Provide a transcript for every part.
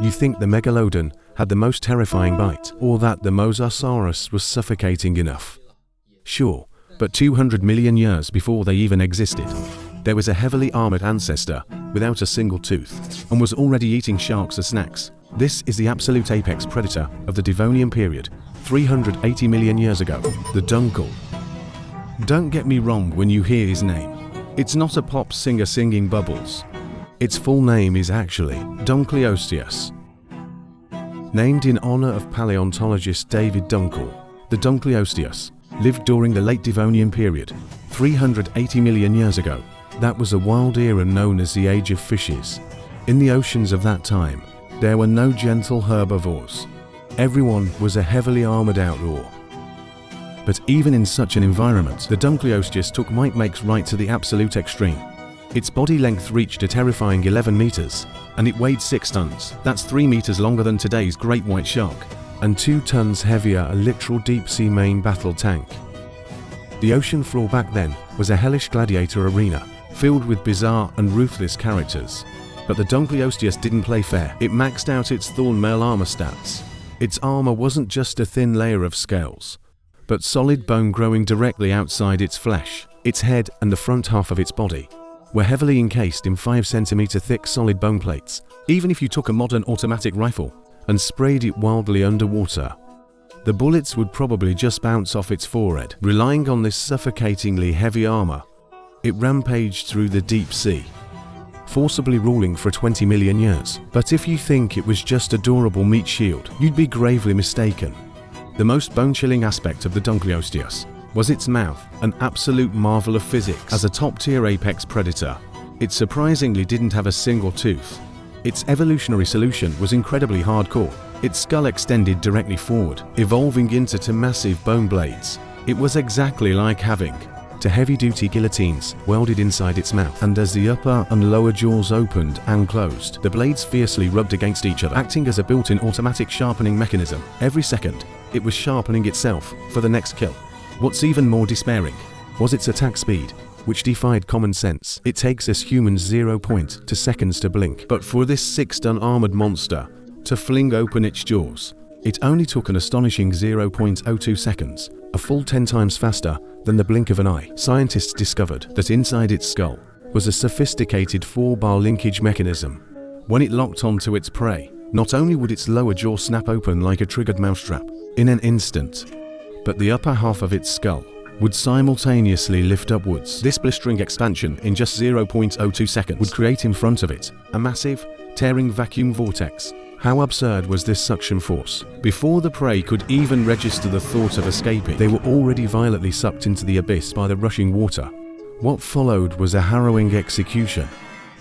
You think the megalodon had the most terrifying bite, or that the mosasaurus was suffocating enough? Sure, but 200 million years before they even existed, there was a heavily armored ancestor without a single tooth, and was already eating sharks as snacks. This is the absolute apex predator of the Devonian period, 380 million years ago, the Dunkle. Don't get me wrong when you hear his name. It's not a pop singer singing bubbles. Its full name is actually Dunkleosteus. Named in honor of paleontologist David Dunkle, the Dunkleosteus lived during the late Devonian period, 380 million years ago. That was a wild era known as the Age of Fishes. In the oceans of that time, there were no gentle herbivores. Everyone was a heavily armored outlaw. But even in such an environment, the Dunkleosteus might make right to the absolute extreme. Its body length reached a terrifying 11 meters, and it weighed 6 tons. That's 3 meters longer than today's great white shark, and 2 tons heavier, a literal deep-sea main battle tank. The ocean floor back then was a hellish gladiator arena, filled with bizarre and ruthless characters. But the Dunkleosteus didn't play fair. It maxed out its thorn mail armor stats. Its armor wasn't just a thin layer of scales, but solid bone growing directly outside its flesh. Its head and the front half of its body were heavily encased in 5 centimeter thick solid bone plates. Even if you took a modern automatic rifle and sprayed it wildly underwater, the bullets would probably just bounce off its forehead. Relying on this suffocatingly heavy armor, it rampaged through the deep sea, forcibly ruling for 20 million years. But if you think it was just a durable meat shield, you'd be gravely mistaken. The most bone-chilling aspect of the Dunkleosteus was its mouth, an absolute marvel of physics. As a top-tier apex predator, it surprisingly didn't have a single tooth. Its evolutionary solution was incredibly hardcore. Its skull extended directly forward, evolving into 2 massive bone blades. It was exactly like having 2 heavy-duty guillotines welded inside its mouth, and as the upper and lower jaws opened and closed, the blades fiercely rubbed against each other, acting as a built-in automatic sharpening mechanism. Every second, it was sharpening itself for the next kill. What's even more despairing was its attack speed, which defied common sense. It takes us humans 0.2 seconds to blink, but for this 6-ton armored monster to fling open its jaws, it only took an astonishing 0.02 seconds, a full 10 times faster than the blink of an eye. Scientists discovered that inside its skull was a sophisticated 4-bar linkage mechanism. When it locked onto its prey, not only would its lower jaw snap open like a triggered mousetrap in an instant, but the upper half of its skull would simultaneously lift upwards. This blistering expansion in just 0.02 seconds would create in front of it a massive, tearing vacuum vortex. How absurd was this suction force? Before the prey could even register the thought of escaping, they were already violently sucked into the abyss by the rushing water. What followed was a harrowing execution.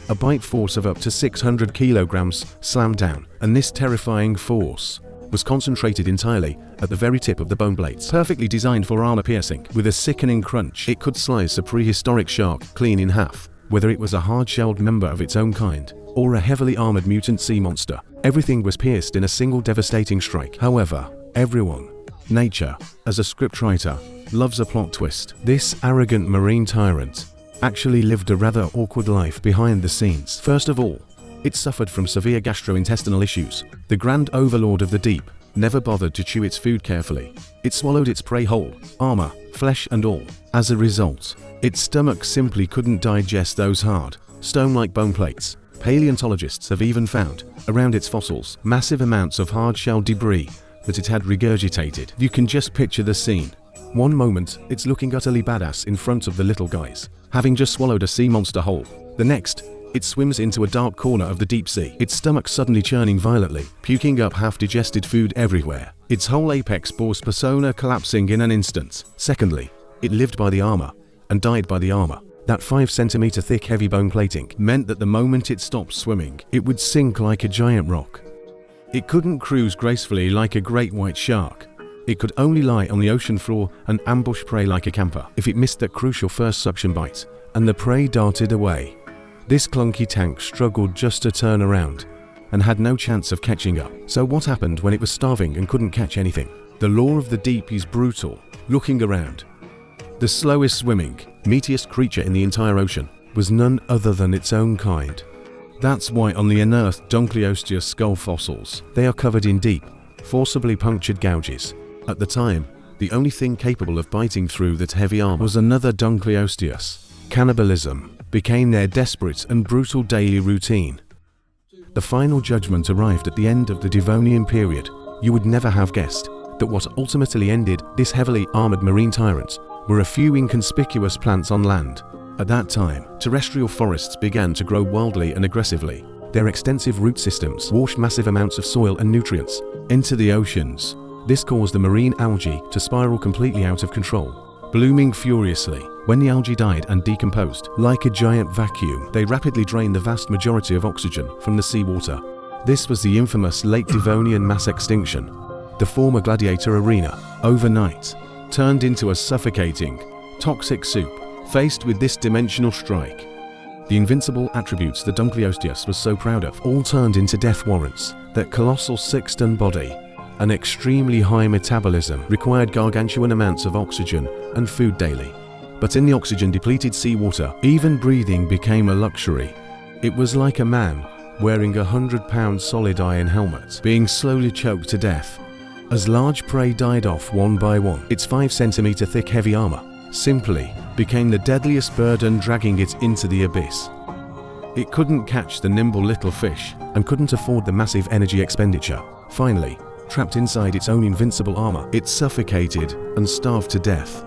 A bite force of up to 600 kilograms slammed down, and this terrifying force was concentrated entirely at the very tip of the bone blades. Perfectly designed for armor piercing, with a sickening crunch, it could slice a prehistoric shark clean in half, whether it was a hard-shelled member of its own kind or a heavily armored mutant sea monster. Everything was pierced in a single devastating strike. However, everyone, nature, as a scriptwriter, loves a plot twist. This arrogant marine tyrant actually lived a rather awkward life behind the scenes. First of all, it suffered from severe gastrointestinal issues. The grand overlord of the deep never bothered to chew its food carefully. It swallowed its prey whole, armor, flesh and all. As a result, its stomach simply couldn't digest those hard, stone-like bone plates. Paleontologists have even found, around its fossils, massive amounts of hard-shell debris that it had regurgitated. You can just picture the scene. One moment, it's looking utterly badass in front of the little guys, having just swallowed a sea monster whole. The next, it swims into a dark corner of the deep sea, its stomach suddenly churning violently, puking up half-digested food everywhere, its whole apex boss persona collapsing in an instant. Secondly, it lived by the armor, and died by the armor. That 5 centimeter thick heavy bone plating meant that the moment it stopped swimming, it would sink like a giant rock. It couldn't cruise gracefully like a great white shark. It could only lie on the ocean floor and ambush prey like a camper. If it missed that crucial first suction bite, and the prey darted away, this clunky tank struggled just to turn around, and had no chance of catching up. So what happened when it was starving and couldn't catch anything? The law of the deep is brutal. Looking around, the slowest swimming, meatiest creature in the entire ocean was none other than its own kind. That's why on the unearthed Dunkleosteus skull fossils, they are covered in deep, forcibly punctured gouges. At the time, the only thing capable of biting through that heavy armor was another Dunkleosteus. Cannibalism became their desperate and brutal daily routine. The final judgment arrived at the end of the Devonian period. You would never have guessed that what ultimately ended this heavily armored marine tyrant were a few inconspicuous plants on land. At that time, terrestrial forests began to grow wildly and aggressively. Their extensive root systems washed massive amounts of soil and nutrients into the oceans. This caused the marine algae to spiral completely out of control, blooming furiously. When the algae died and decomposed, like a giant vacuum, they rapidly drained the vast majority of oxygen from the seawater. This was the infamous late Devonian mass extinction. The former gladiator arena, overnight, turned into a suffocating, toxic soup. Faced with this dimensional strike, the invincible attributes the Dunkleosteus was so proud of all turned into death warrants. That colossal 6-ton body, an extremely high metabolism, required gargantuan amounts of oxygen and food daily. But in the oxygen-depleted seawater, even breathing became a luxury. It was like a man wearing a 100-pound solid iron helmet, being slowly choked to death. As large prey died off one by one, its 5-centimeter thick heavy armor simply became the deadliest burden, dragging it into the abyss. It couldn't catch the nimble little fish and couldn't afford the massive energy expenditure. Finally, trapped inside its own invincible armor, it suffocated and starved to death.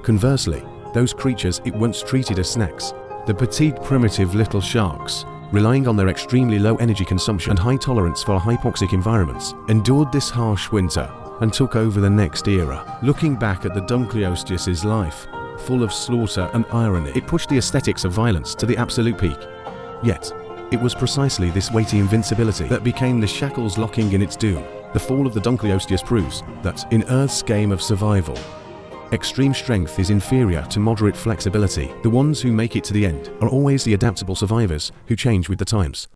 Conversely, those creatures it once treated as snacks, the petite primitive little sharks, relying on their extremely low energy consumption and high tolerance for hypoxic environments, endured this harsh winter and took over the next era. Looking back at the Dunkleosteus' life, full of slaughter and irony, it pushed the aesthetics of violence to the absolute peak. Yet, it was precisely this weighty invincibility that became the shackles locking in its doom. The fall of the Dunkleosteus proves that, in Earth's game of survival, extreme strength is inferior to moderate flexibility. The ones who make it to the end are always the adaptable survivors who change with the times.